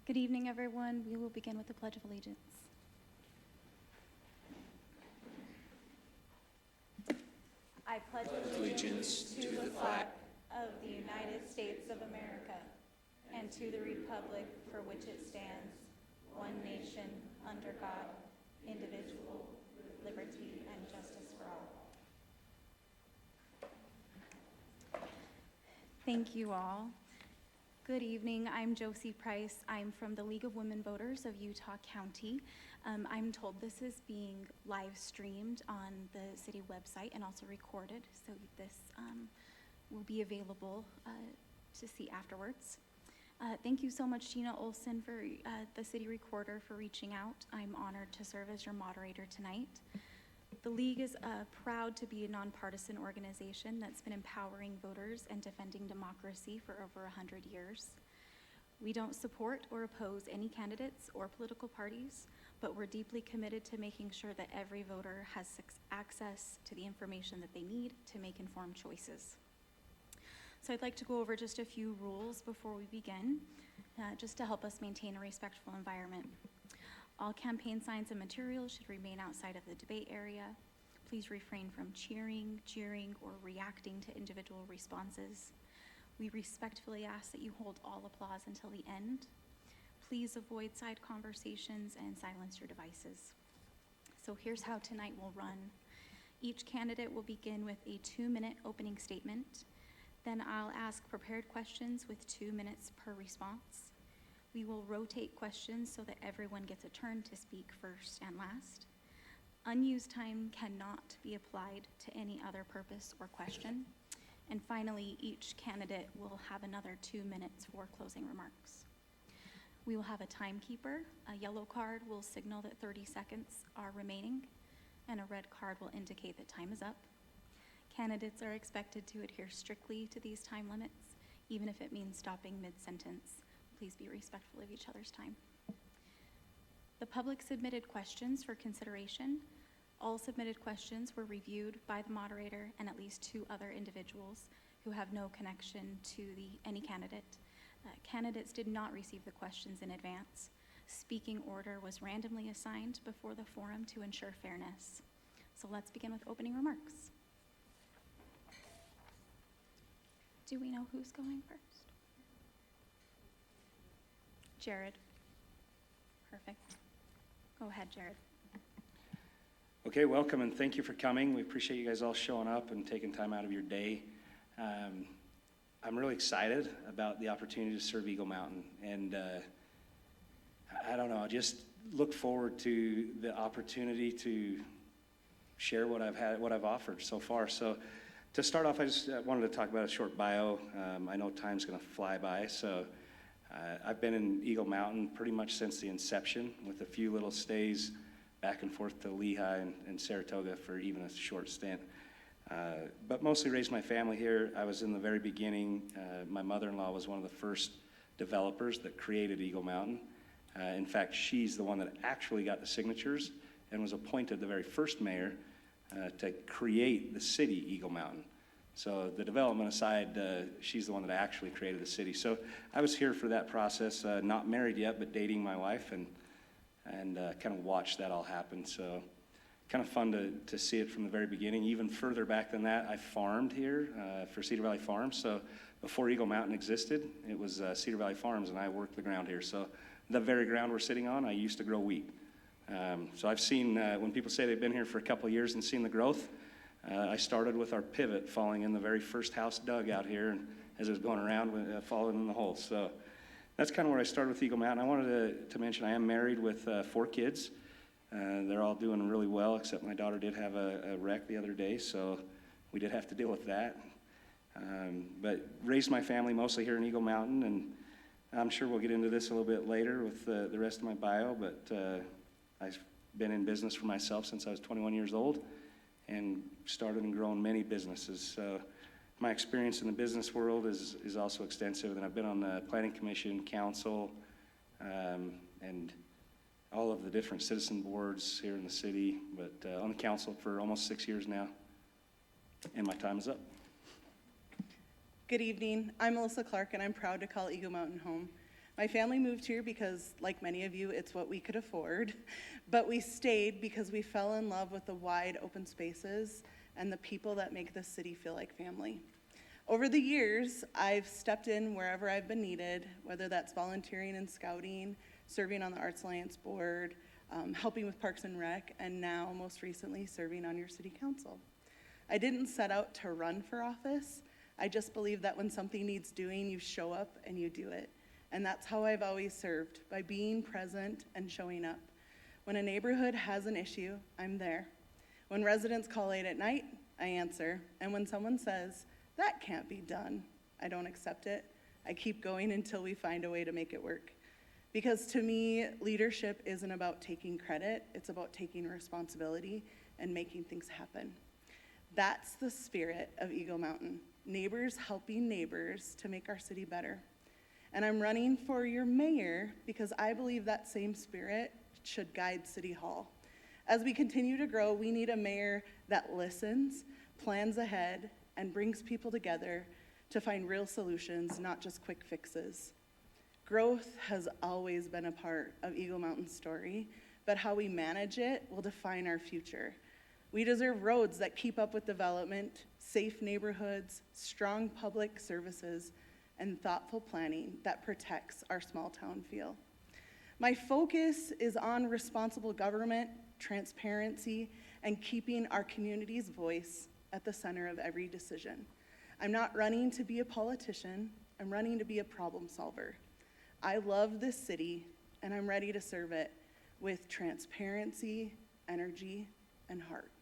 Good evening, everyone. We will begin with the Pledge of Allegiance. I pledge allegiance to the flag of the United States of America and to the republic for which it stands, one nation, under God, indivisible, with liberty and justice for all. Thank you all. Good evening. I'm Josie Price. I'm from the League of Women Voters of Utah County. I'm told this is being live streamed on the city website and also recorded, so this will be available to see afterwards. Thank you so much, Gina Olson, for the city recorder, for reaching out. I'm honored to serve as your moderator tonight. The League is proud to be a nonpartisan organization that's been empowering voters and defending democracy for over 100 years. We don't support or oppose any candidates or political parties, but we're deeply committed to making sure that every voter has access to the information that they need to make informed choices. So I'd like to go over just a few rules before we begin, just to help us maintain a respectful environment. All campaign signs and materials should remain outside of the debate area. Please refrain from cheering, jeering, or reacting to individual responses. We respectfully ask that you hold all applause until the end. Please avoid side conversations and silence your devices. So here's how tonight will run. Each candidate will begin with a 2-minute opening statement. Then I'll ask prepared questions with 2 minutes per response. We will rotate questions so that everyone gets a turn to speak first and last. Unused time cannot be applied to any other purpose or question. And finally, each candidate will have another 2 minutes for closing remarks. We will have a timekeeper. A yellow card will signal that 30 seconds are remaining, and a red card will indicate that time is up. Candidates are expected to adhere strictly to these time limits, even if it means stopping mid-sentence. Please be respectful of each other's time. The public submitted questions for consideration. All submitted questions were reviewed by the moderator and at least 2 other individuals who have no connection to any candidate. Candidates did not receive the questions in advance. Speaking order was randomly assigned before the forum to ensure fairness. So let's begin with opening remarks. Do we know who's going first? Jared. Perfect. Go ahead, Jared. Okay, welcome and thank you for coming. We appreciate you guys all showing up and taking time out of your day. I'm really excited about the opportunity to serve Eagle Mountain, and I don't know, I just look forward to the opportunity to share what I've offered so far. So to start off, I just wanted to talk about a short bio. I know time's going to fly by, so I've been in Eagle Mountain pretty much since the inception, with a few little stays back and forth to Lehigh and Saratoga for even a short stint. But mostly raised my family here. I was in the very beginning. My mother-in-law was one of the first developers that created Eagle Mountain. In fact, she's the one that actually got the signatures and was appointed the very first mayor to create the city Eagle Mountain. So the development aside, she's the one that actually created the city. So I was here for that process, not married yet, but dating my wife, and kind of watched that all happen. So kind of fun to see it from the very beginning. Even further back than that, I farmed here for Cedar Valley Farms. So before Eagle Mountain existed, it was Cedar Valley Farms, and I worked the ground here. So the very ground we're sitting on, I used to grow wheat. So I've seen, when people say they've been here for a couple of years and seen the growth, I started with our pivot falling in the very first house dug out here, and as it was going around, falling in the hole. So that's kind of where I started with Eagle Mountain. I wanted to mention I am married with 4 kids. They're all doing really well, except my daughter did have a wreck the other day, so we did have to deal with that. But raised my family mostly here in Eagle Mountain, and I'm sure we'll get into this a little bit later with the rest of my bio, but I've been in business for myself since I was 21 years old and started and grown many businesses. So my experience in the business world is also extensive, and I've been on the Planning Commission, Council, and all of the different citizen boards here in the city, but on the council for almost 6 years now, and my time is up. Good evening. I'm Melissa Clark, and I'm proud to call Eagle Mountain home. My family moved here because, like many of you, it's what we could afford, but we stayed because we fell in love with the wide open spaces and the people that make this city feel like family. Over the years, I've stepped in wherever I've been needed, whether that's volunteering and scouting, serving on the Arts Alliance board, helping with Parks and Rec, and now, most recently, serving on your city council. I didn't set out to run for office. I just believe that when something needs doing, you show up and you do it. And that's how I've always served, by being present and showing up. When a neighborhood has an issue, I'm there. When residents call late at night, I answer. And when someone says, that can't be done, I don't accept it. I keep going until we find a way to make it work. Because to me, leadership isn't about taking credit, it's about taking responsibility and making things happen. That's the spirit of Eagle Mountain. Neighbors helping neighbors to make our city better. And I'm running for your mayor because I believe that same spirit should guide City Hall. As we continue to grow, we need a mayor that listens, plans ahead, and brings people together to find real solutions, not just quick fixes. Growth has always been a part of Eagle Mountain's story, but how we manage it will define our future. We deserve roads that keep up with development, safe neighborhoods, strong public services, and thoughtful planning that protects our small town feel. My focus is on responsible government, transparency, and keeping our community's voice at the center of every decision. I'm not running to be a politician, I'm running to be a problem solver. I love this city, and I'm ready to serve it with transparency, energy, and heart.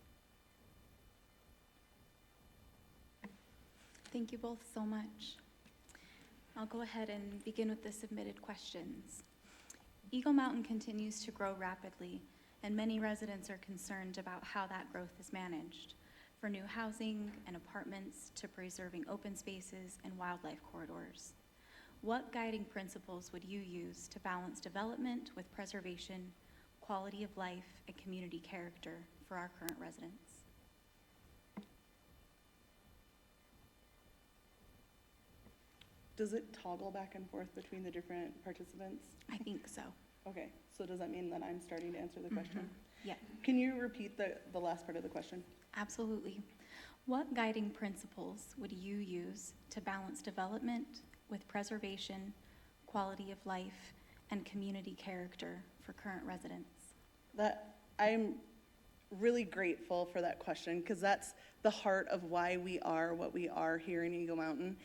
Thank you both so much. I'll go ahead and begin with the submitted questions. Eagle Mountain continues to grow rapidly, and many residents are concerned about how that growth is managed, for new housing and apartments to preserving open spaces and wildlife corridors. What guiding principles would you use to balance development with preservation, quality of life, and community character for our current residents? Does it toggle back and forth between the different participants? I think so. Okay, so does that mean that I'm starting to answer the question? Yeah, Can you repeat the last part of the question? absolutely. What guiding principles would you use to balance development with preservation, quality of life, and community character for current residents? I'm really grateful for that question because that's the heart of why we are what we are here in Eagle Mountain.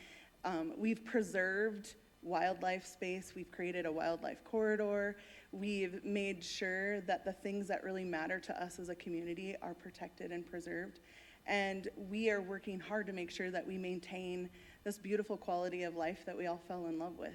We've preserved wildlife space, we've created a wildlife corridor, we've made sure that the things that really matter to us as a community are protected and preserved. And we are working hard to make sure that we maintain this beautiful quality of life that we all fell in love with.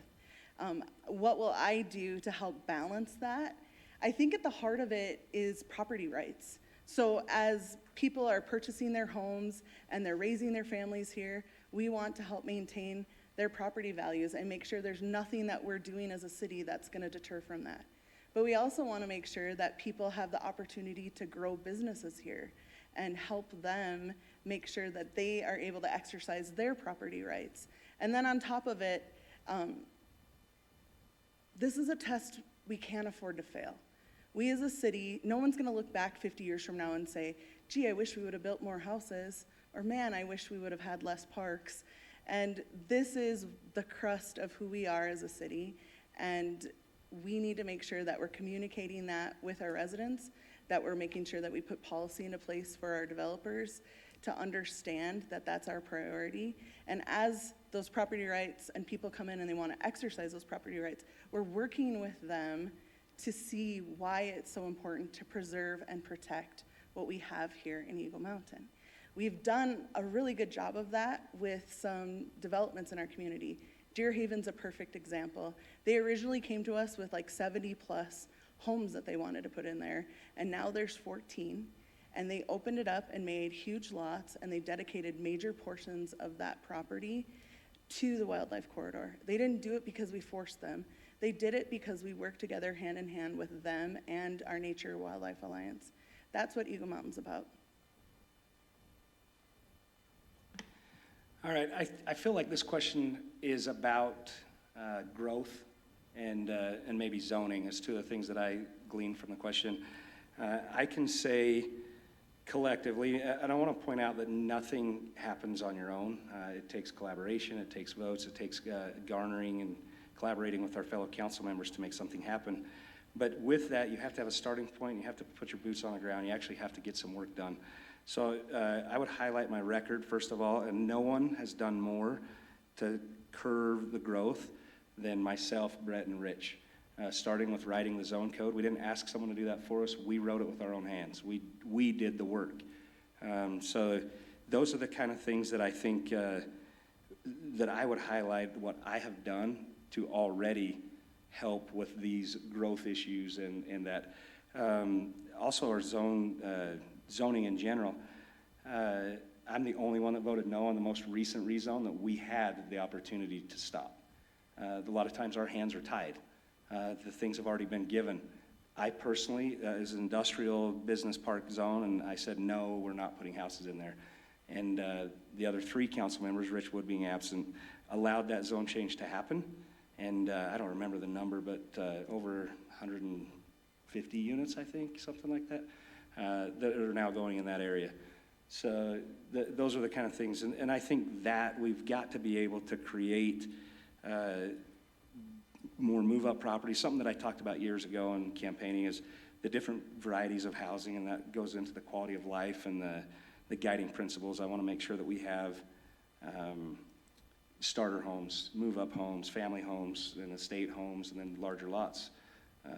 What will I do to help balance that? I think at the heart of it is property rights. So as people are purchasing their homes and they're raising their families here, we want to help maintain their property values and make sure there's nothing that we're doing as a city that's going to deter from that. But we also want to make sure that people have the opportunity to grow businesses here and help them make sure that they are able to exercise their property rights. And then on top of it, this is a test we can't afford to fail. We as a city, no one's gonna look back 50 years from now and say, gee, I wish we would have built more houses, or man, I wish we would have had less parks. And this is the crust of who we are as a city, and we need to make sure that we're communicating that with our residents, that we're making sure that we put policy into place for our developers to understand that that's our priority. And as those property rights and people come in and they want to exercise those property rights, we're working with them to see why it's so important to preserve and protect what we have here in Eagle Mountain. We've done a really good job of that with some developments in our community. Deer Haven's a perfect example. They originally came to us with like 70 plus homes that they wanted to put in there, and now there's 14. And they opened it up and made huge lots, and they dedicated major portions of that property to the wildlife corridor. They didn't do it because we forced them. They did it because we worked together hand in hand with them and our Nature Wildlife Alliance. That's what Eagle Mountain's about. All right, I feel like this question is about growth and maybe zoning as two of the things that I gleaned from the question. I can say collectively, and I want to point out that nothing happens on your own. It takes collaboration, it takes votes, it takes garnering and collaborating with our fellow council members to make something happen. But with that, you have to have a starting point, you have to put your boots on the ground, you actually have to get some work done. So I would highlight my record, first of all, and no one has done more to curb the growth than myself, Brett, and Rich. Starting with writing the zone code. We didn't ask someone to do that for us. We wrote it with our own hands. We did the work. So those are the kind of things that I think that I would highlight what I have done to already help with these growth issues and that. Also our zoning in general. I'm the only one that voted no on the most recent rezone that we had the opportunity to stop. A lot of times our hands are tied. The things have already been given. I personally, is an industrial business park zone, and I said, no, we're not putting houses in there. And the other 3 council members, Rich Wood being absent, allowed that zone change to happen. And I don't remember the number, but over 150 units, I think, something like that, that are now going in that area. So those are the kind of things. And I think that we've got to be able to create more move-up properties. Something that I talked about years ago in campaigning is the different varieties of housing, and that goes into the quality of life and the guiding principles. I want to make sure that we have starter homes, move-up homes, family homes, and estate homes, and then larger lots.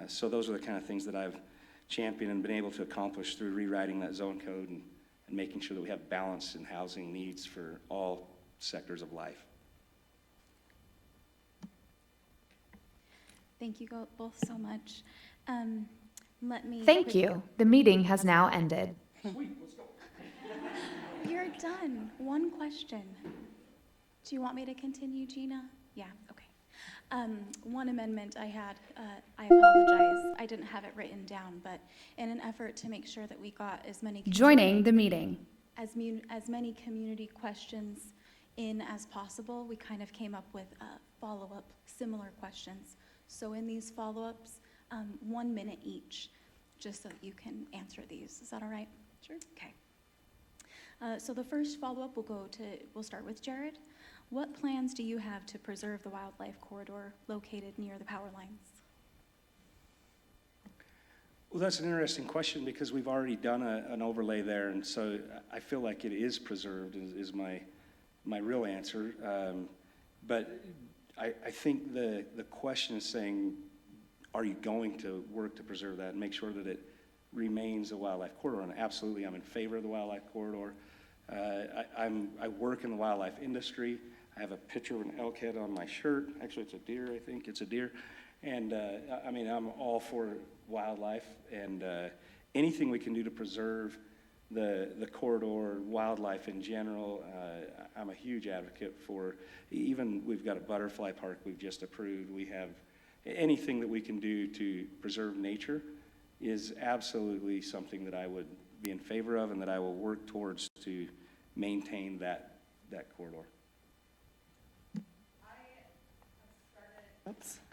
So those are the kind of things that I've championed and been able to accomplish through rewriting that zone code and making sure that we have balance in housing needs for all sectors of life. Thank you both so much. Let me. Thank you. The meeting has now ended. Sweet, let's go. You're done. One question. Do you want me to continue, Gina? Yeah, okay. One amendment I had, I apologize, I didn't have it written down, but in an effort to make sure that we got as many. Joining the meeting. As many community questions in as possible, we kind of came up with follow-up similar questions. So in these follow-ups, 1 minute each, just so that you can answer these. Is that all right? Sure. Okay. So the first follow-up we'll start with Jared. What plans do you have to preserve the wildlife corridor located near the power lines? Well, that's an interesting question because we've already done an overlay there, and so I feel like it is preserved is my real answer. But I think the question is saying, are you going to work to preserve that and make sure that it remains a wildlife corridor? And absolutely, I'm in favor of the wildlife corridor. I work in the wildlife industry. I have a picture of an elk head on my shirt. Actually, it's a deer, I think. It's a deer. And I mean, I'm all for wildlife, and anything we can do to preserve the corridor, wildlife in general, I'm a huge advocate for. Even we've got a butterfly park we've just approved. We have anything that we can do to preserve nature is absolutely something that I would be in favor of and that I will work towards to maintain that corridor.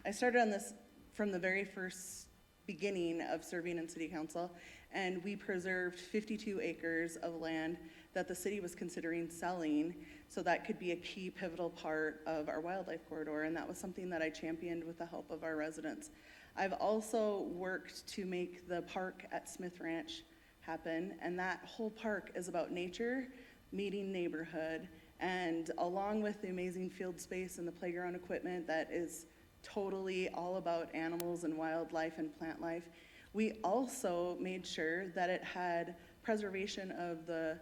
I started on this from the very first beginning of serving in city council, and we preserved 52 acres of land that the city was considering selling, so that could be a key pivotal part of our wildlife corridor, and that was something that I championed with the help of our residents. I've also worked to make the park at Smith Ranch happen, and that whole park is about nature meeting neighborhood, and along with the amazing field space and the playground equipment that is totally all about animals and wildlife and plant life, we also made sure that it had preservation of the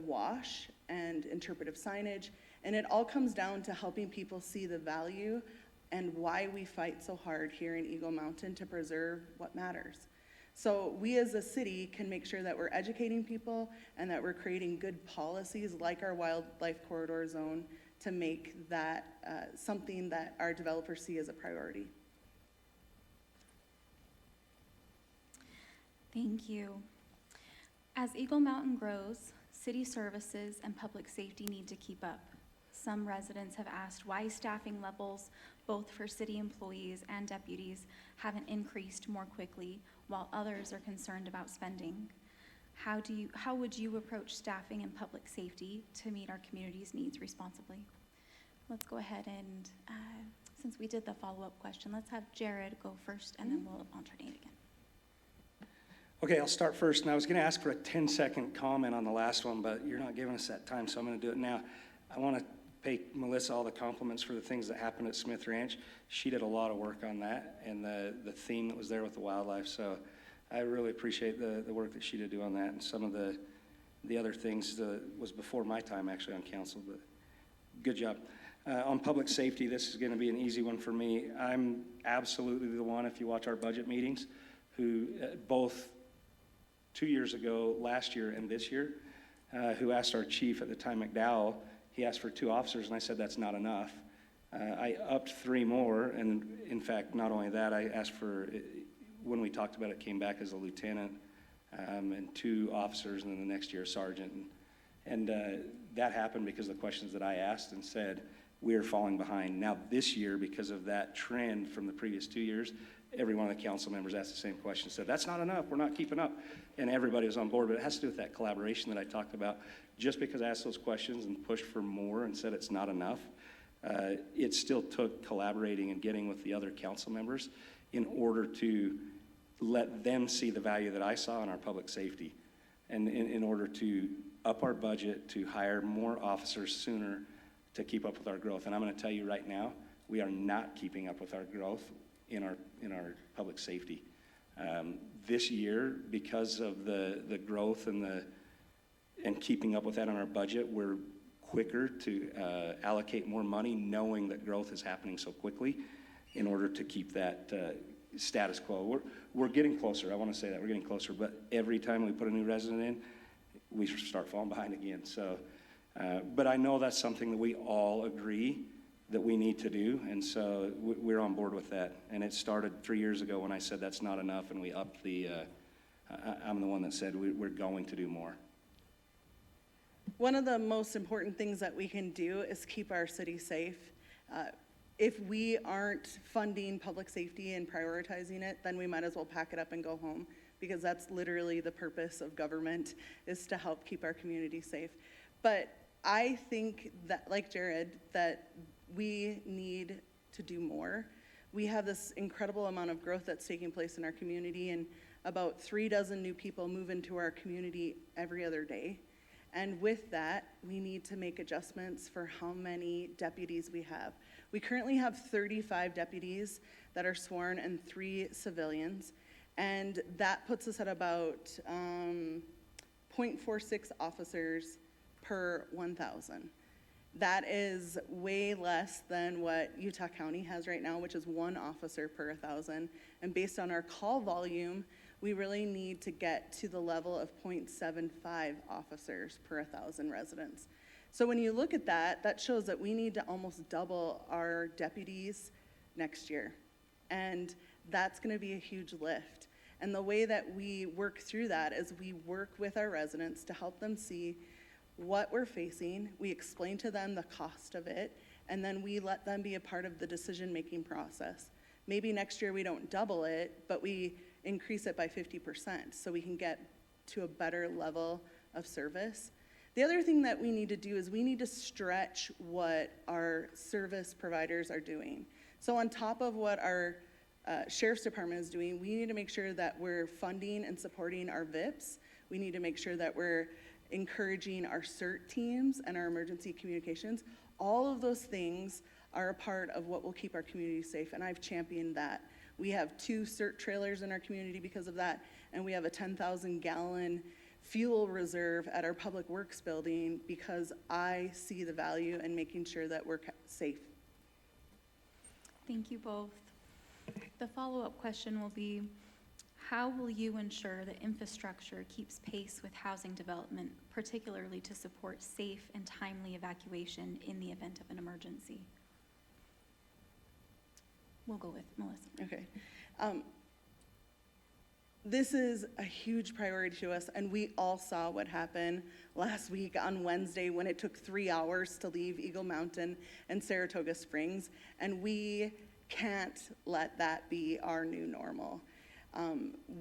wash and interpretive signage, and it all comes down to helping people see the value and why we fight so hard here in Eagle Mountain to preserve what matters. So we as a city can make sure that we're educating people and that we're creating good policies like our wildlife corridor zone to make that something that our developers see as a priority. Thank you. As Eagle Mountain grows, city services and public safety need to keep up. Some residents have asked why staffing levels, both for city employees and deputies, haven't increased more quickly, while others are concerned about spending. How would you approach staffing and public safety to meet our community's needs responsibly? Let's go ahead and, since we did the follow-up question, let's have Jared go first, and then we'll alternate again. Okay, I'll start first, and I was going to ask for a 10-second comment on the last one, but you're not giving us that time, so I'm going to do it now. I want to pay Melissa all the compliments for the things that happened at Smith Ranch. She did a lot of work on that, and the theme that was there with the wildlife, so I really appreciate the work that she did do on that, and some of the other things was before my time, actually, on council, but good job. On public safety, this is going to be an easy one for me. I'm absolutely the one, if you watch our budget meetings, who both 2 years ago, last year, and this year, who asked our chief at the time, McDowell, he asked for 2 officers, and I said that's not enough. I upped 3 more, and in fact, not only that, I asked for, when we talked about it, came back as a lieutenant, and 2 officers, and then the next year, a sergeant. And that happened because of the questions that I asked and said, we are falling behind. Now this year, because of that trend from the previous 2 years, every one of the council members asked the same question, said, that's not enough, we're not keeping up. And everybody was on board, but it has to do with that collaboration that I talked about. Just because I asked those questions and pushed for more and said it's not enough, it still took collaborating and getting with the other council members in order to let them see the value that I saw in our public safety. And in order to up our budget, to hire more officers sooner, to keep up with our growth. And I'm going to tell you right now, we are not keeping up with our growth in our public safety. This year, because of the growth and keeping up with that on our budget, we're quicker to allocate more money, knowing that growth is happening so quickly, in order to keep that status quo. We're getting closer. I want to say that we're getting closer, but every time we put a new resident in, we start falling behind again. So. But I know that's something that we all agree that we need to do, and so we're on board with that. And it started 3 years ago when I said that's not enough, and we upped I'm the one that said we're going to do more. One of the most important things that we can do is keep our city safe. If we aren't funding public safety and prioritizing it, then we might as well pack it up and go home, because that's literally the purpose of government, is to help keep our community safe. But I think that, like Jared, that we need to do more. We have this incredible amount of growth that's taking place in our community, and about 36 new people move into our community every other day. And with that, we need to make adjustments for how many deputies we have. We currently have 35 deputies that are sworn and 3 civilians, and that puts us at about 0.46 officers per 1,000. That is way less than what Utah County has right now, which is 1 officer per 1,000. And based on our call volume, we really need to get to the level of 0.75 officers per 1,000 residents. So when you look at that, that shows that we need to almost double our deputies next year. And that's going to be a huge lift. And the way that we work through that is we work with our residents to help them see what we're facing. We explain to them the cost of it, and then we let them be a part of the decision-making process. Maybe next year we don't double it, but we increase it by 50% so we can get to a better level of service. The other thing that we need to do is we need to stretch what our service providers are doing. So on top of what our Sheriff's Department is doing, we need to make sure that we're funding and supporting our VIPs. We need to make sure that we're encouraging our CERT teams and our emergency communications. All of those things are a part of what will keep our community safe, and I've championed that. We have 2 CERT trailers in our community because of that, and we have a 10,000-gallon fuel reserve at our Public Works building because I see the value in making sure that we're safe. Thank you both. The follow-up question will be, how will you ensure that infrastructure keeps pace with housing development, particularly to support safe and timely evacuation in the event of an emergency? We'll go with Melissa. Okay. This is a huge priority to us, and we all saw what happened last week on Wednesday when it took 3 hours to leave Eagle Mountain and Saratoga Springs, and we can't let that be our new normal.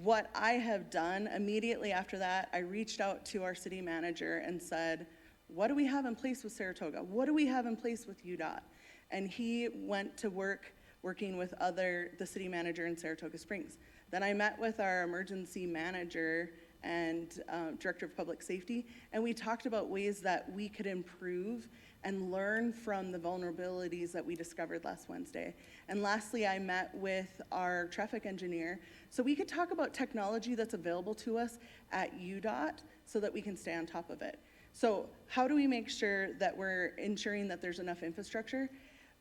What I have done immediately after that, I reached out to our city manager and said, what do we have in place with Saratoga? What do we have in place with UDOT? And he went to working with the city manager in Saratoga Springs. Then I met with our emergency manager and director of public safety, and we talked about ways that we could improve and learn from the vulnerabilities that we discovered last Wednesday. And lastly, I met with our traffic engineer so we could talk about technology that's available to us at UDOT so that we can stay on top of it. So how do we make sure that we're ensuring that there's enough infrastructure?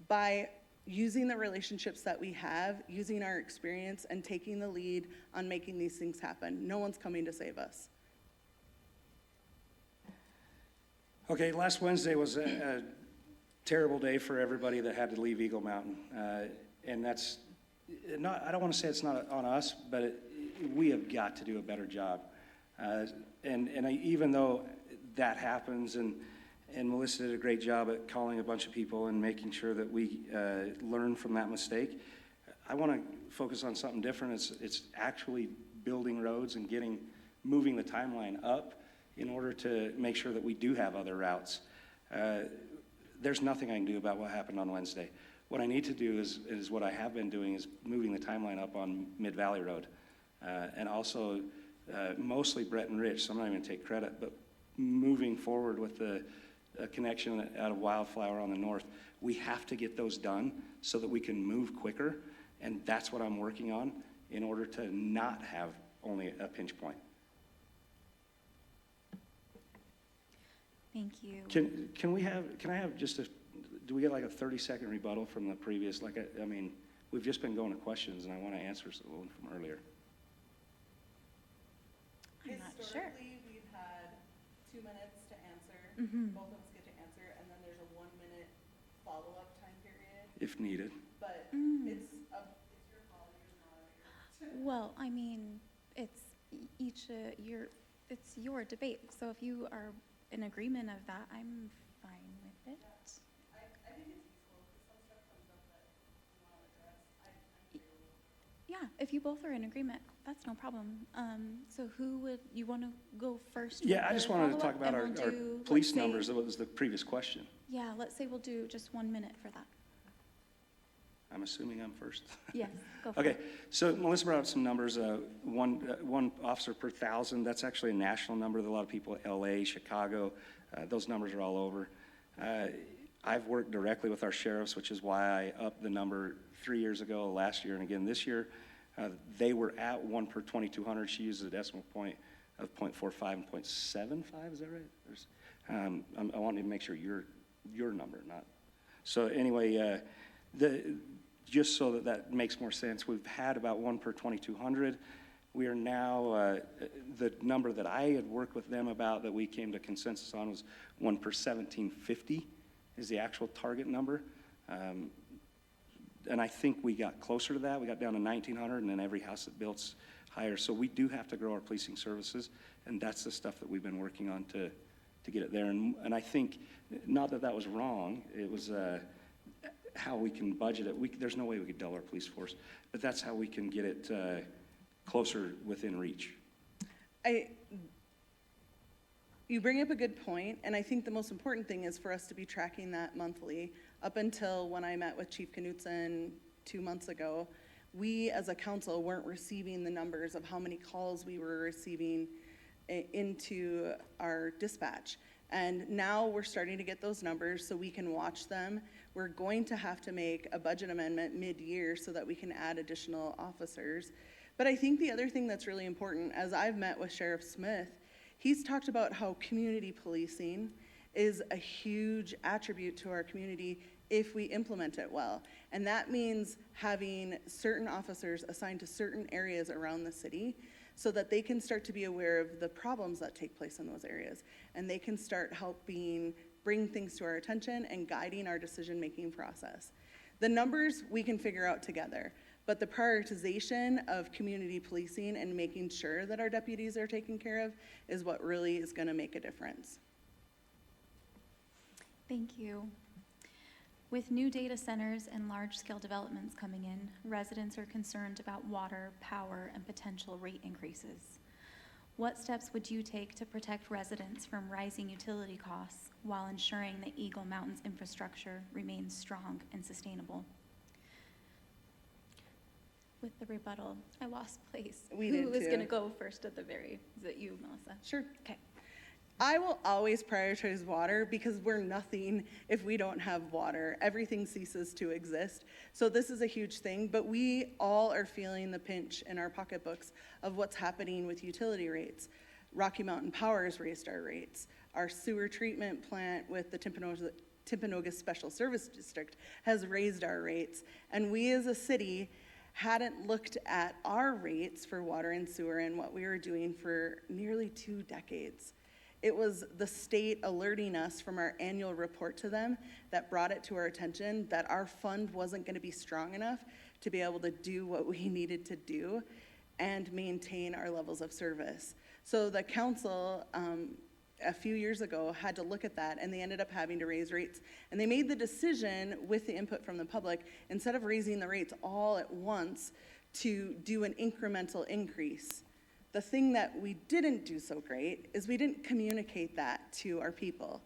By using the relationships that we have, using our experience, and taking the lead on making these things happen. No one's coming to save us. Okay, last Wednesday was a terrible day for everybody that had to leave Eagle Mountain. And that's not, I don't want to say it's not on us, but we have got to do a better job. Even though that happens, and Melissa did a great job at calling a bunch of people and making sure that we learn from that mistake, I want to focus on something different. It's actually building roads and moving the timeline up in order to make sure that we do have other routes. There's nothing I can do about what happened on Wednesday. What I need to do is what I have been doing, is moving the timeline up on Mid-Valley Road. And also mostly Brett and Rich, so I'm not even going to take credit, but moving forward with the connection out of Wildflower on the north. We have to get those done so that we can move quicker, and that's what I'm working on in order to not have only a pinch point. Thank you. Can I have just do we get like a 30-second rebuttal from the previous, I mean, we've just been going to questions, and I want to answer one from earlier. I'm not sure. Historically, we've had 2 minutes to answer. Both of us get to answer, and then there's a 1-minute follow-up time period. If needed. But it's your call, you're the moderator. Well, I mean, it's it's your debate. So if you are in agreement of that, I'm fine with it. I think it's useful because some stuff comes up that we want to address. I'm available. Yeah, if you both are in agreement, that's no problem. So you want to go first? Yeah, with I just the wanted to follow-up, talk about and our we'll police let's say- numbers. That was the previous question. Yeah, let's say we'll do just 1 minute for that. I'm assuming I'm first. Yes, go for Okay, it. so Melissa brought up some numbers. One officer per 1,000. That's actually a national number that a lot of people, LA, Chicago, those numbers are all over. I've worked directly with our sheriffs, which is why I upped the number 3 years ago, last year, and again this year. They were at 1 per 2,200. She uses a decimal point of 0.45 and 0.75. Is that right? I wanted to make sure your number, not. So anyway, just so that makes more sense, we've had about 1 per 2,200. We are now, the number that I had worked with them about that we came to consensus on was 1 per 1,750 is the actual target number. And I think we got closer to that. We got down to 1,900, and then every house that built's higher. So we do have to grow our policing services, and that's the stuff that we've been working on to get it there. And I think, not that was wrong, it was how we can budget it. There's no way we could double our police force, but that's how we can get it closer within reach. You bring up a good point, and I think the most important thing is for us to be tracking that monthly. Up until when I met with Chief Knutson 2 months ago, we as a council weren't receiving the numbers of how many calls we were receiving into our dispatch. And now we're starting to get those numbers so we can watch them. We're going to have to make a budget amendment mid-year so that we can add additional officers. But I think the other thing that's really important, as I've met with Sheriff Smith, he's talked about how community policing is a huge attribute to our community if we implement it well. And that means having certain officers assigned to certain areas around the city so that they can start to be aware of the problems that take place in those areas. And they can start bring things to our attention and guiding our decision-making process. The numbers we can figure out together, but the prioritization of community policing and making sure that our deputies are taken care of is what really is going to make a difference. Thank you. With new data centers and large-scale developments coming in, residents are concerned about water, power, and potential rate increases. What steps would you take to protect residents from rising utility costs while ensuring that Eagle Mountain's infrastructure remains strong and sustainable? With the rebuttal, I lost place. We did Who is too. going to go first at the very, is it you, Melissa? Sure. Okay. I will always prioritize water because we're nothing if we don't have water. Everything ceases to exist. So this is a huge thing, but we all are feeling the pinch in our pocketbooks of what's happening with utility rates. Rocky Mountain Power has raised our rates. Our sewer treatment plant with the Timpanogos Special Service District has raised our rates. And we as a city hadn't looked at our rates for water and sewer and what we were doing for nearly 2 decades. It was the state alerting us from our annual report to them that brought it to our attention that our fund wasn't going to be strong enough to be able to do what we needed to do and maintain our levels of service. So the council, a few years ago, had to look at that, and they ended up having to raise rates. And they made the decision with the input from the public, instead of raising the rates all at once, to do an incremental increase. The thing that we didn't do so great is we didn't communicate that to our people.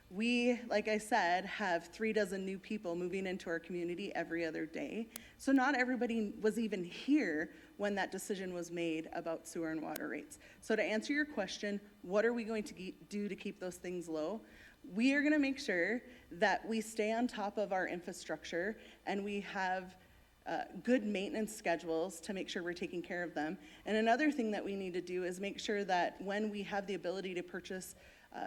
We, like I said, have 36 new people moving into our community every other day. So not everybody was even here when that decision was made about sewer and water rates. So to answer your question, what are we going to do to keep those things low? We are going to make sure that we stay on top of our infrastructure and we have good maintenance schedules to make sure we're taking care of them. And another thing that we need to do is make sure that when we have the ability to purchase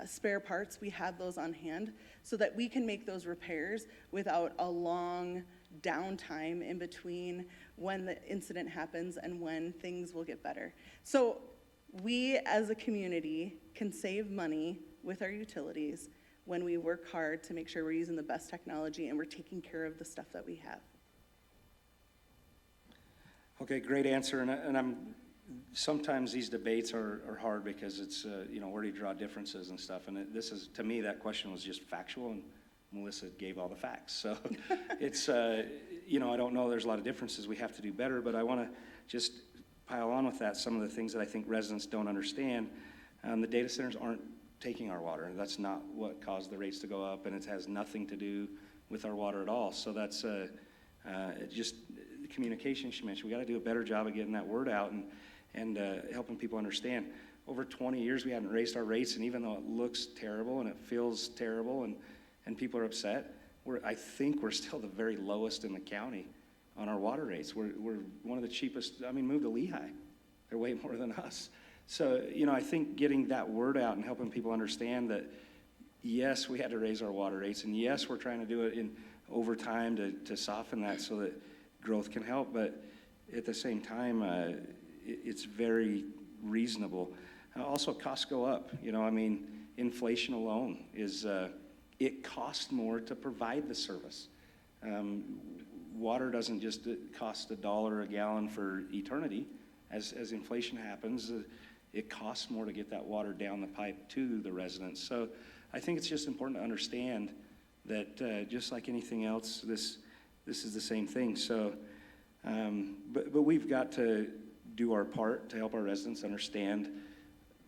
spare parts, we have those on hand so that we can make those repairs without a long downtime in between when the incident happens and when things will get better. So we as a community can save money with our utilities when we work hard to make sure we're using the best technology and we're taking care of the stuff that we have. Okay, great answer, and sometimes these debates are hard because it's, where do you draw differences and stuff, and this is, to me, that question was just factual, and Melissa gave all the facts, so it's, I don't know, there's a lot of differences, we have to do better, but I want to just pile on with that, some of the things that I think residents don't understand. The data centers aren't taking our water, that's not what caused the rates to go up, and it has nothing to do with our water at all, so that's just communication she mentioned. We got to do a better job of getting that word out and helping people understand. Over 20 years, we hadn't raised our rates, and even though it looks terrible and it feels terrible and people are upset, I think we're still the very lowest in the county on our water rates. We're one of the cheapest. Move to Lehigh. They're way more than us. So, I think getting that word out and helping people understand that, yes, we had to raise our water rates, and yes, we're trying to do it over time to soften that so that growth can help, but at the same time, it's very reasonable. Also, costs go up. Inflation alone is, it costs more to provide the service. Water doesn't just cost $1 a gallon for eternity. As inflation happens, it costs more to get that water down the pipe to the residents. So I think it's just important to understand that just like anything else, this is the same thing. So, but we've got to do our part to help our residents understand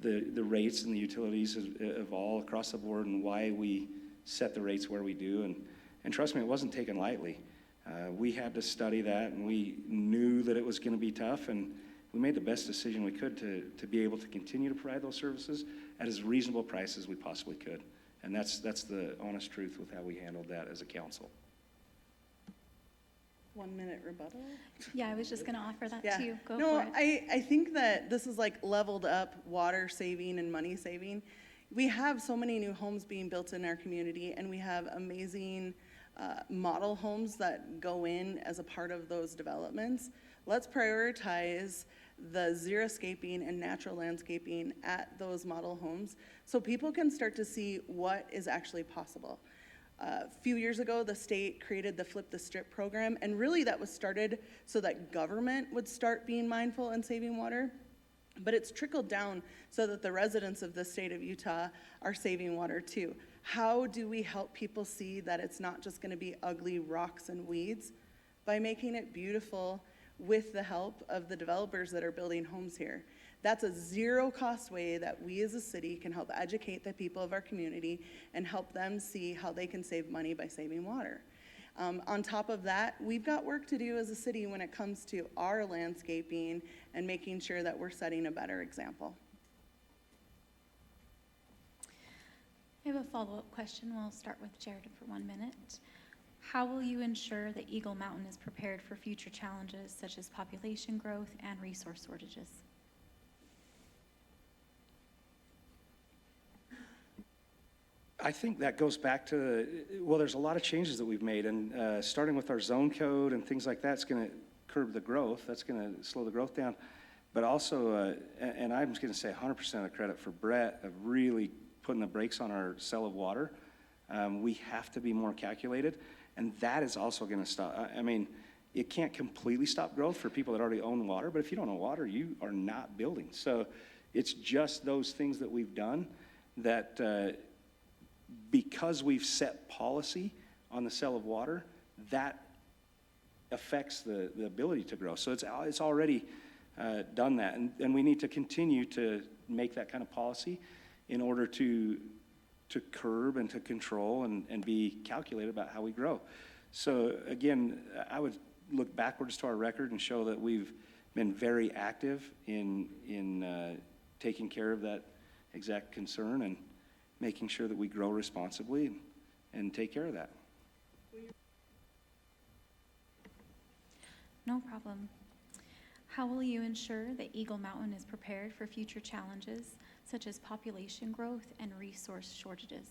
the rates and the utilities of all across the board and why we set the rates where we do. And trust me, it wasn't taken lightly. We had to study that, and we knew that it was going to be tough, and we made the best decision we could to be able to continue to provide those services at as reasonable price as we possibly could. And that's the honest truth with how we handled that as a council. 1 minute rebuttal? Yeah, I was just going to offer that Yeah. too. Go No, for it. I think that this is like leveled up water saving and money saving. We have so many new homes being built in our community, and we have amazing model homes that go in as a part of those developments. Let's prioritize the xeriscaping and natural landscaping at those model homes so people can start to see what is actually possible. A few years ago, the state created the Flip the Strip program, and really that was started so that government would start being mindful and saving water. But it's trickled down so that the residents of the state of Utah are saving water too. How do we help people see that it's not just going to be ugly rocks and weeds? By making it beautiful with the help of the developers that are building homes here. That's a zero-cost way that we as a city can help educate the people of our community and help them see how they can save money by saving water. On top of that, we've got work to do as a city when it comes to our landscaping and making sure that we're setting a better example. I have a follow-up question. We'll start with Jared for 1 minute. How will you ensure that Eagle Mountain is prepared for future challenges such as population growth and resource shortages? I think that goes back to, well, there's a lot of changes that we've made, and starting with our zone code and things like that's going to curb the growth. That's going to slow the growth down. But also, and I'm just going to say 100% of the credit for Brett of really putting the brakes on our sell of water. We have to be more calculated, and that is also going to stop. I mean, it can't completely stop growth for people that already own water, but if you don't own water, you are not building. So it's just those things that we've done that because we've set policy on the sale of water, that affects the ability to grow. So it's already done that, and we need to continue to make that kind of policy in order to curb and to control and be calculated about how we grow. So again, I would look backwards to our record and show that we've been very active in taking care of that exact concern and making sure that we grow responsibly and take care of that. No problem. How will you ensure that Eagle Mountain is prepared for future challenges such as population growth and resource shortages?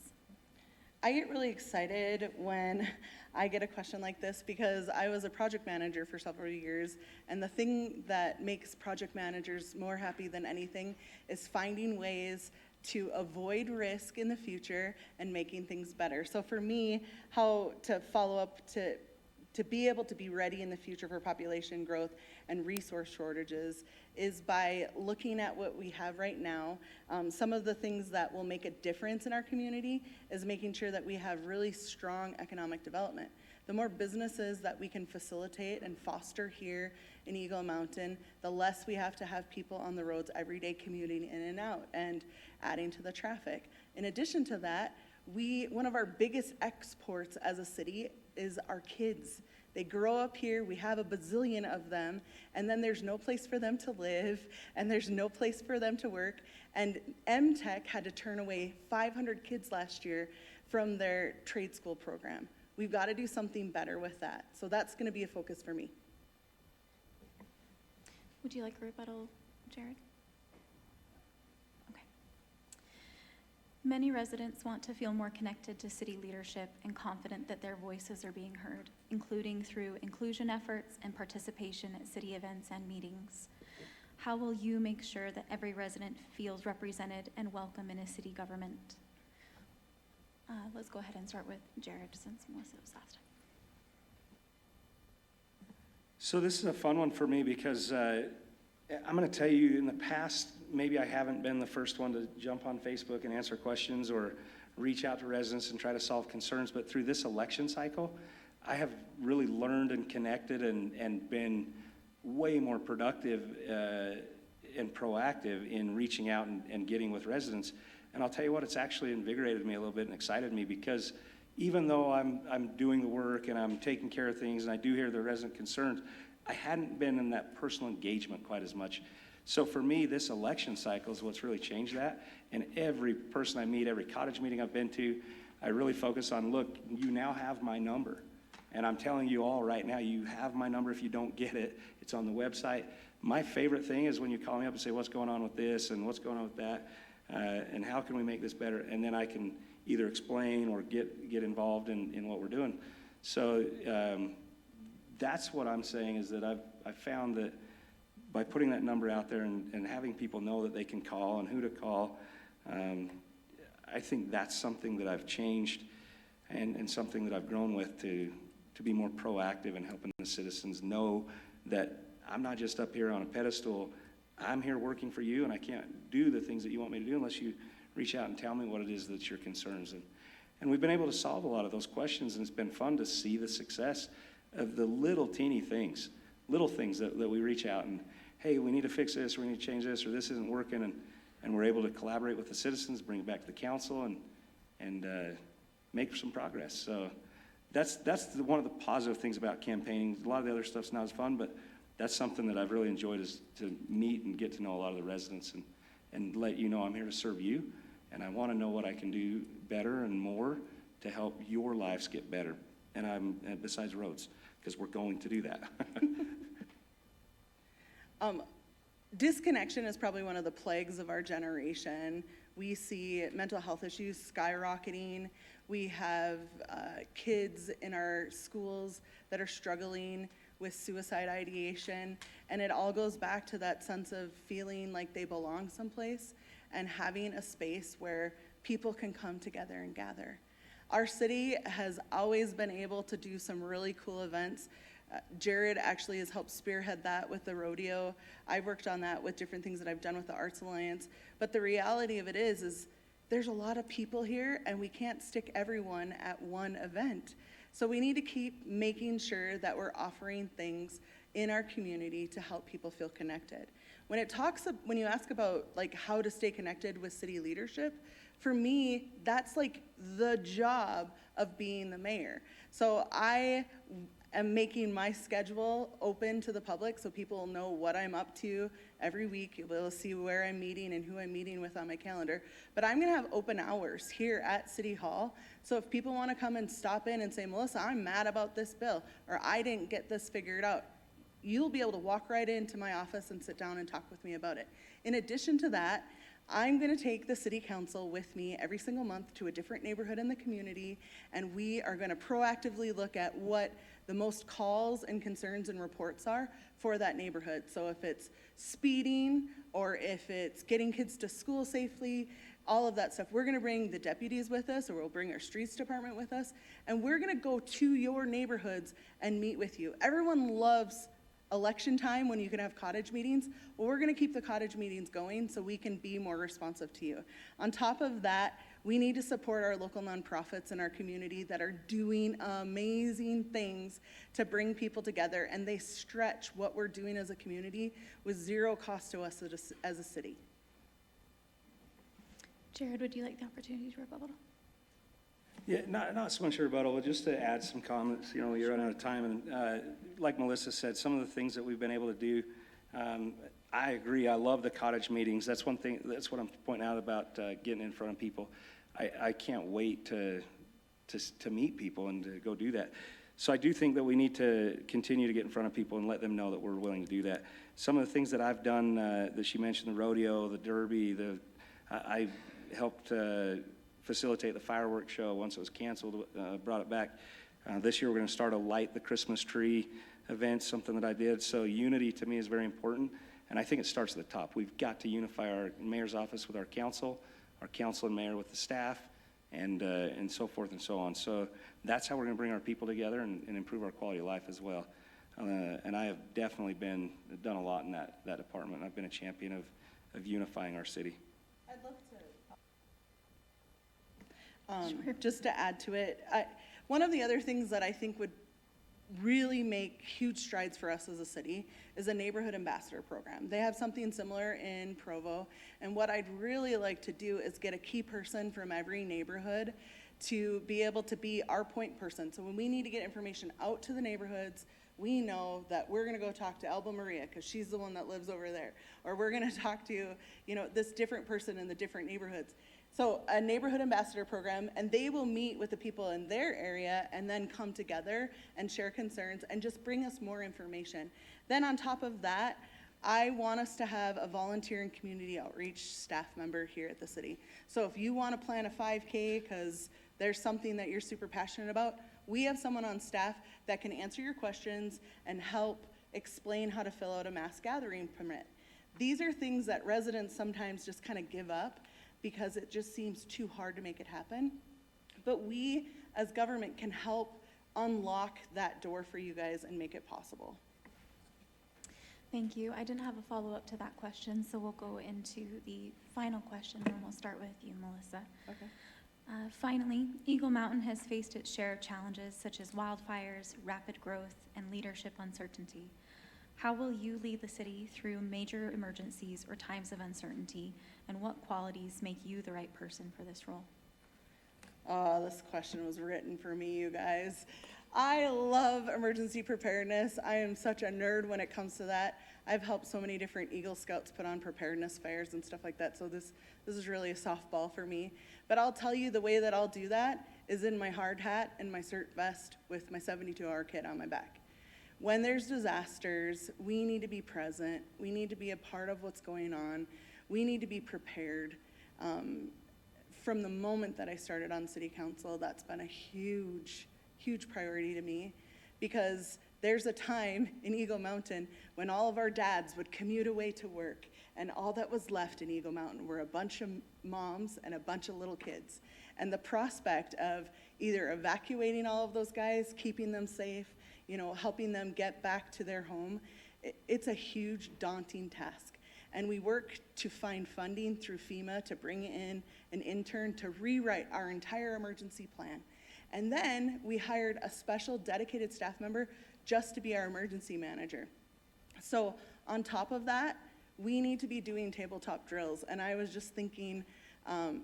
I get really excited when I get a question like this because I was a project manager for several years, and the thing that makes project managers more happy than anything is finding ways to avoid risk in the future and making things better. So for me, how to follow up to be able to be ready in the future for population growth and resource shortages is by looking at what we have right now. Some of the things that will make a difference in our community is making sure that we have really strong economic development. The more businesses that we can facilitate and foster here in Eagle Mountain, the less we have to have people on the roads every day commuting in and out and adding to the traffic. In addition to that, one of our biggest exports as a city is our kids. They grow up here, we have a bazillion of them, and then there's no place for them to live, and there's no place for them to work. And MTech had to turn away 500 kids last year from their trade school program. We've got to do something better with that. So that's going to be a focus for me. Would you like a rebuttal, Jared? Okay. Many residents want to feel more connected to city leadership and confident that their voices are being heard, including through inclusion efforts and participation at city events and meetings. How will you make sure that every resident feels represented and welcome in a city government? Let's go ahead and start with Jared since Melissa was last time. So this is a fun one for me because I'm going to tell you, in the past, maybe I haven't been the first one to jump on Facebook and answer questions or reach out to residents and try to solve concerns, but through this election cycle, I have really learned and connected and been way more productive and proactive in reaching out and getting with residents. And I'll tell you what, it's actually invigorated me a little bit and excited me because even though I'm doing the work and I'm taking care of things and I do hear the resident concerns, I hadn't been in that personal engagement quite as much. So for me, this election cycle is what's really changed that. And every person I meet, every cottage meeting I've been to, I really focus on, look, you now have my number. And I'm telling you all right now, you have my number. If you don't get it, it's on the website. My favorite thing is when you call me up and say, what's going on with this and what's going on with that, and how can we make this better? And then I can either explain or get involved in what we're doing. So that's what I'm saying is that I've found that by putting that number out there and having people know that they can call and who to call, I think that's something that I've changed and something that I've grown with to be more proactive in helping the citizens know that I'm not just up here on a pedestal. I'm here working for you, and I can't do the things that you want me to do unless you reach out and tell me what it is that's your concerns. And we've been able to solve a lot of those questions, and it's been fun to see the success of the little teeny things, that we reach out and, hey, we need to fix this, or we need to change this, or this isn't working, and we're able to collaborate with the citizens, bring it back to the council, and make some progress. So that's one of the positive things about campaigning. A lot of the other stuff's not as fun, but that's something that I've really enjoyed, is to meet and get to know a lot of the residents and let you know I'm here to serve you, and I want to know what I can do better and more to help your lives get better. And besides roads, because we're going to do that. Disconnection is probably one of the plagues of our generation. We see mental health issues skyrocketing. We have kids in our schools that are struggling with suicide ideation, and it all goes back to that sense of feeling like they belong someplace and having a space where people can come together and gather. Our city has always been able to do some really cool events. Jared actually has helped spearhead that with the rodeo. I've worked on that with different things that I've done with the Arts Alliance. But the reality of it is there's a lot of people here, and we can't stick everyone at one event. So we need to keep making sure that we're offering things in our community to help people feel connected. When you ask about like how to stay connected with city leadership, for me, that's like the job of being the mayor. So I am making my schedule open to the public so people will know what I'm up to every week. You'll be able to see where I'm meeting and who I'm meeting with on my calendar. But I'm gonna have open hours here at City Hall. So if people wanna come and stop in and say, Melissa, I'm mad about this bill, or I didn't get this figured out, you'll be able to walk right into my office and sit down and talk with me about it. In addition to that, I'm gonna take the city council with me every single month to a different neighborhood in the community, and we are gonna proactively look at what the most calls and concerns and reports are for that neighborhood. So if it's speeding, or if it's getting kids to school safely, all of that stuff, we're gonna bring the deputies with us, or we'll bring our streets department with us, and we're gonna go to your neighborhoods and meet with you. Everyone loves election time when you can have cottage meetings. Well, we're gonna keep the cottage meetings going so we can be more responsive to you. On top of that, we need to support our local nonprofits in our community that are doing amazing things to bring people together, and they stretch what we're doing as a community with zero cost to us as a city. Jared, would you like the opportunity to rebuttal? Yeah, not so much a rebuttal, but just to add some comments. You're running out of time, and like Melissa said, some of the things that we've been able to do, I agree. I love the cottage meetings. That's one thing. That's what I'm pointing out about getting in front of people. I can't wait to meet people and to go do that. So I do think that we need to continue to get in front of people and let them know that we're willing to do that. Some of the things that I've done, that she mentioned, the rodeo, the derby, I helped facilitate the fireworks show once it was canceled, brought it back. This year we're going to start a Light the Christmas Tree event, something that I did. So unity to me is very important, and I think it starts at the top. We've got to unify our mayor's office with our council and mayor with the staff, and so forth and so on. So that's how we're going to bring our people together and improve our quality of life as well. And I have definitely done a lot in that department. I've been a champion of unifying our city. I'd love to, just to add to it, one of the other things that I think would really make huge strides for us as a city is a neighborhood ambassador program. They have something similar in Provo, and what I'd really like to do is get a key person from every neighborhood to be able to be our point person. So when we need to get information out to the neighborhoods, we know that we're gonna go talk to Elba Maria because she's the one that lives over there, or we're gonna talk to, this different person in the different neighborhoods. So a neighborhood ambassador program, and they will meet with the people in their area and then come together and share concerns and just bring us more information. Then on top of that, I want us to have a volunteer and community outreach staff member here at the city. So if you want to plan a 5K because there's something that you're super passionate about, we have someone on staff that can answer your questions and help explain how to fill out a mass gathering permit. These are things that residents sometimes just kind of give up because it just seems too hard to make it happen. But we, as government can help unlock that door for you guys and make it possible. Thank you. I didn't have a follow-up to that question, so we'll go into the final question, and we'll start with you, Melissa. Okay. Finally, Eagle Mountain has faced its share of challenges such as wildfires, rapid growth, and leadership uncertainty. How will you lead the city through major emergencies or times of uncertainty, and what qualities make you the right person for this role? Oh, this question was written for me, you guys. I love emergency preparedness. I am such a nerd when it comes to that. I've helped so many different Eagle Scouts put on preparedness fairs and stuff like that, so this is really a softball for me. But I'll tell you the way that I'll do that is in my hard hat and my CERT vest with my 72-hour kit on my back. When there's disasters, we need to be present. We need to be a part of what's going on. We need to be prepared. From the moment that I started on city council, that's been a huge priority to me, because there's a time in Eagle Mountain when all of our dads would commute away to work, and all that was left in Eagle Mountain were a bunch of moms and a bunch of little kids. And the prospect of either evacuating all of those guys, keeping them safe, helping them get back to their home, it's a huge, daunting task. And we work to find funding through FEMA to bring in an intern to rewrite our entire emergency plan. And then we hired a special dedicated staff member just to be our emergency manager. So on top of that, we need to be doing tabletop drills. And I was just thinking,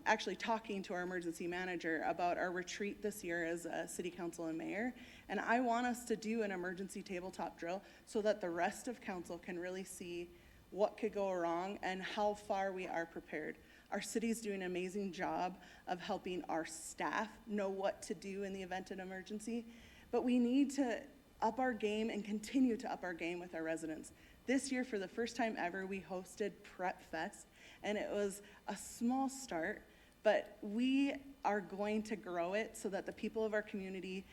actually talking to our emergency manager about our retreat this year as a city council and mayor. And I want us to do an emergency tabletop drill so that the rest of council can really see what could go wrong and how far we are prepared. Our city's doing an amazing job of helping our staff know what to do in the event of an emergency, but we need to up our game and continue to up our game with our residents. This year, for the first time ever, we hosted Prep Fest, and it was a small start, but we are going to grow it so that the people of our community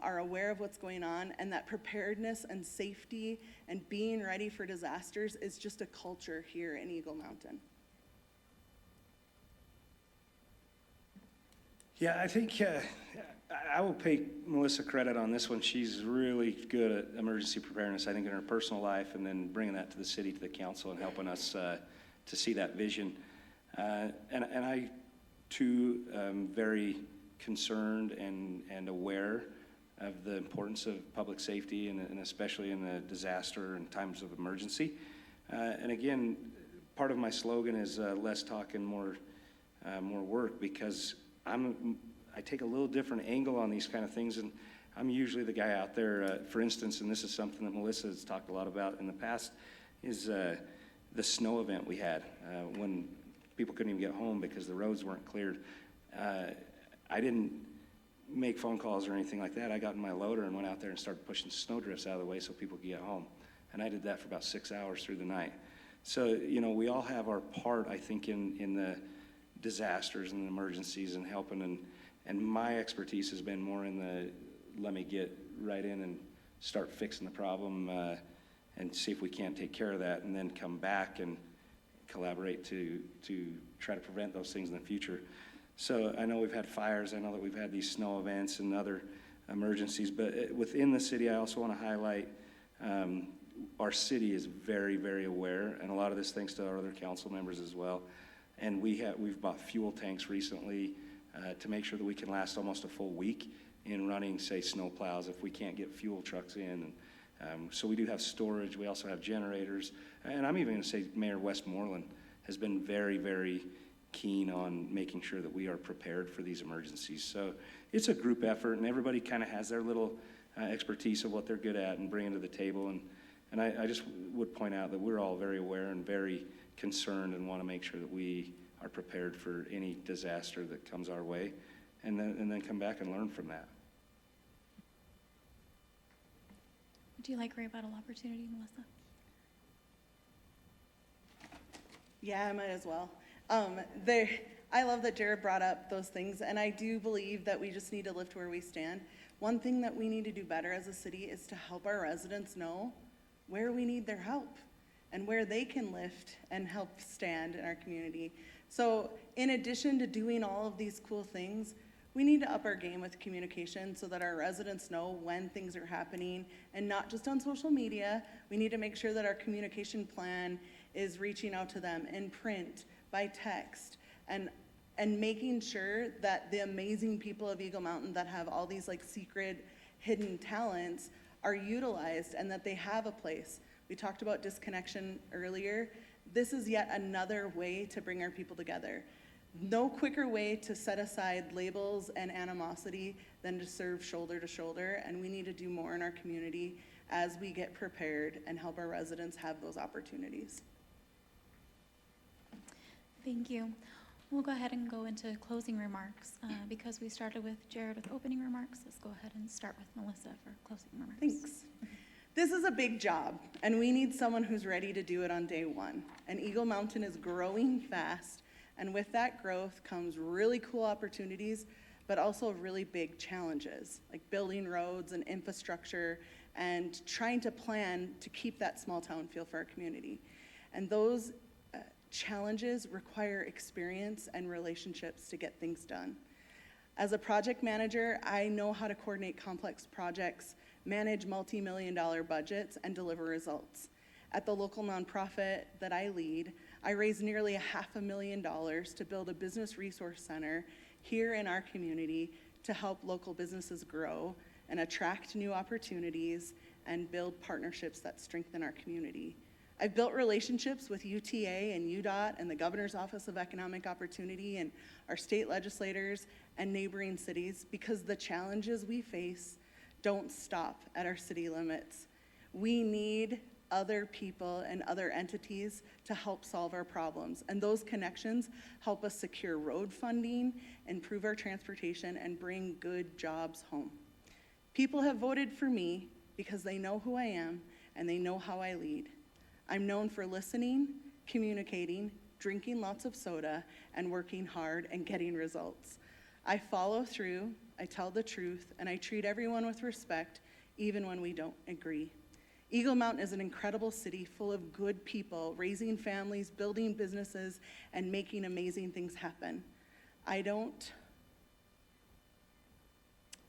are aware of what's going on, and that preparedness and safety and being ready for disasters is just a culture here in Eagle Mountain. Yeah, I think I will pay Melissa credit on this one. She's really good at emergency preparedness, I think, in her personal life, and then bringing that to the city, to the council, and helping us to see that vision. And I, too, am very concerned and aware of the importance of public safety, and especially in the disaster and times of emergency. And again, part of my slogan is less talk and more work, because I take a little different angle on these kind of things, and I'm usually the guy out there, for instance, and this is something that Melissa has talked a lot about in the past, is the snow event we had when people couldn't even get home because the roads weren't cleared. I didn't make phone calls or anything like that. I got in my loader and went out there and started pushing snowdrifts out of the way so people could get home. And I did that for about 6 hours through the night. So, we all have our part, I think, in the disasters and emergencies and helping. And my expertise has been more in the let me get right in and start fixing the problem and see if we can't take care of that, and then come back and collaborate to try to prevent those things in the future. So I know we've had fires, I know that we've had these snow events and other emergencies, but within the city, I also want to highlight our city is very, very aware, and a lot of this thanks to our other council members as well. And we've bought fuel tanks recently to make sure that we can last almost a full week in running, say, snow plows if we can't get fuel trucks in. So we do have storage. We also have generators. And I'm even going to say Mayor Westmoreland has been very, very keen on making sure that we are prepared for these emergencies. So it's a group effort, and everybody kind of has their little expertise of what they're good at and bring it to the table. And I just would point out that we're all very aware and very concerned and want to make sure that we are prepared for any disaster that comes our way, and then come back and learn from that. Do you like rebuttal opportunity, Melissa? Yeah, I might as well. I love that Jared brought up those things, and I do believe that we just need to lift where we stand. One thing that we need to do better as a city is to help our residents know where we need their help and where they can lift and help stand in our community. So in addition to doing all of these cool things, We need to up our game with communication so that our residents know when things are happening, and not just on social media. We need to make sure that our communication plan is reaching out to them in print, by text, and making sure that the amazing people of Eagle Mountain that have all these like secret hidden talents are utilized and that they have a place. We talked about disconnection earlier. This is yet another way to bring our people together. No quicker way to set aside labels and animosity than to serve shoulder to shoulder, and we need to do more in our community as we get prepared and help our residents have those opportunities. Thank you. We'll go ahead and go into closing remarks. Because we started with Jared with opening remarks, let's go ahead and start with Melissa for closing remarks. Thanks. This is a big job, and we need someone who's ready to do it on day one. And Eagle Mountain is growing fast, and with that growth comes really cool opportunities, but also really big challenges, like building roads and infrastructure and trying to plan to keep that small town feel for our community. And those challenges require experience and relationships to get things done. As a project manager, I know how to coordinate complex projects, manage multi-million-dollar budgets, and deliver results. At the local nonprofit that I lead, I raised nearly $500,000 to build a business resource center here in our community to help local businesses grow and attract new opportunities and build partnerships that strengthen our community. I've built relationships with UTA and UDOT and the Governor's Office of Economic Opportunity and our state legislators and neighboring cities because the challenges we face don't stop at our city limits. We need other people and other entities to help solve our problems, and those connections help us secure road funding, improve our transportation, and bring good jobs home. People have voted for me because they know who I am and they know how I lead. I'm known for listening, communicating, drinking lots of soda, and working hard and getting results. I follow through, I tell the truth, and I treat everyone with respect, even when we don't agree. Eagle Mountain is an incredible city full of good people, raising families, building businesses, and making amazing things happen. I don't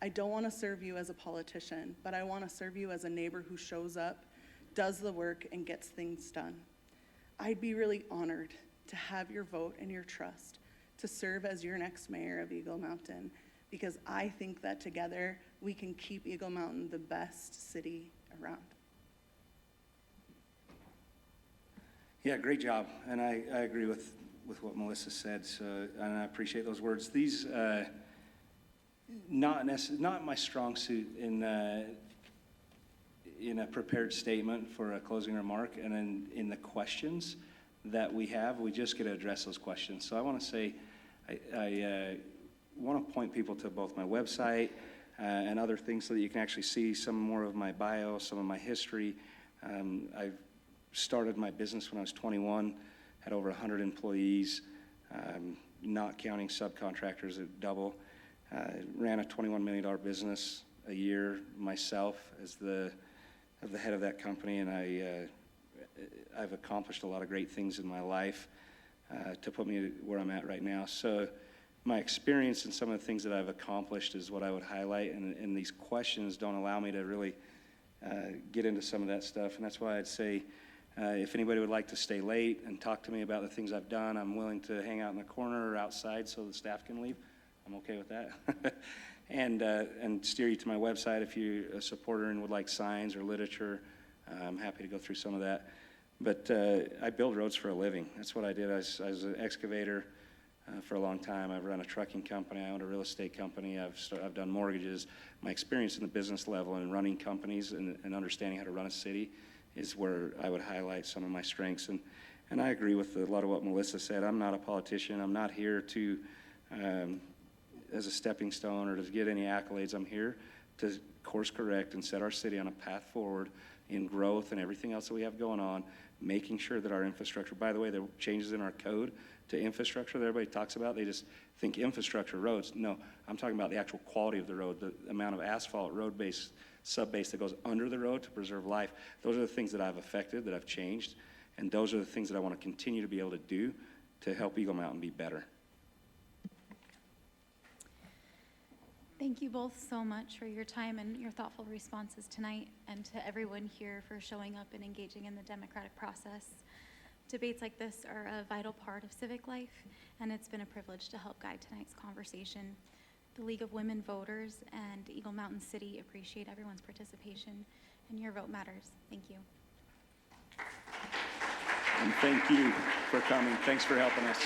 want to serve you as a politician, but I want to serve you as a neighbor who shows up, does the work, and gets things done. I'd be really honored to have your vote and your trust to serve as your next mayor of Eagle Mountain, because I think that together we can keep Eagle Mountain the best city around. Yeah, great job, and I agree with what Melissa said, so, and I appreciate those words. These, not my strong suit in a prepared statement for a closing remark, and then in the questions that we have, we just get to address those questions. So I want to say, I want to point people to both my website and other things so that you can actually see some more of my bio, some of my history. I've started my business when I was 21, had over 100 employees, not counting subcontractors at double. Ran a $21 million business a year myself as the head of that company, and I've accomplished a lot of great things in my life to put me where I'm at right now. So my experience and some of the things that I've accomplished is what I would highlight, and these questions don't allow me to really get into some of that stuff, and that's why I'd say if anybody would like to stay late and talk to me about the things I've done, I'm willing to hang out in the corner or outside so the staff can leave. I'm okay with that. And steer you to my website if you're a supporter and would like signs or literature. I'm happy to go through some of that. But I build roads for a living. That's what I did. I was an excavator for a long time. I've run a trucking company. I owned a real estate company. I've done mortgages. My experience in the business level and running companies and understanding how to run a city is where I would highlight some of my strengths. And I agree with a lot of what Melissa said. I'm not a politician. I'm not here to as a stepping stone or to get any accolades. I'm here to course correct and set our city on a path forward in growth and everything else that we have going on, making sure that our infrastructure, by the way, the changes in our code to infrastructure that everybody talks about, they just think infrastructure, roads. No, I'm talking about the actual quality of the road, the amount of asphalt, road base, sub-base that goes under the road to preserve life. Those are the things that I've affected, that I've changed, and those are the things that I want to continue to be able to do to help Eagle Mountain be better. Thank you both so much for your time and your thoughtful responses tonight, and to everyone here for showing up and engaging in the democratic process. Debates like this are a vital part of civic life, and it's been a privilege to help guide tonight's conversation. The League of Women Voters and Eagle Mountain City appreciate everyone's participation, and your vote matters. Thank you. And thank you for coming. Thanks for helping us.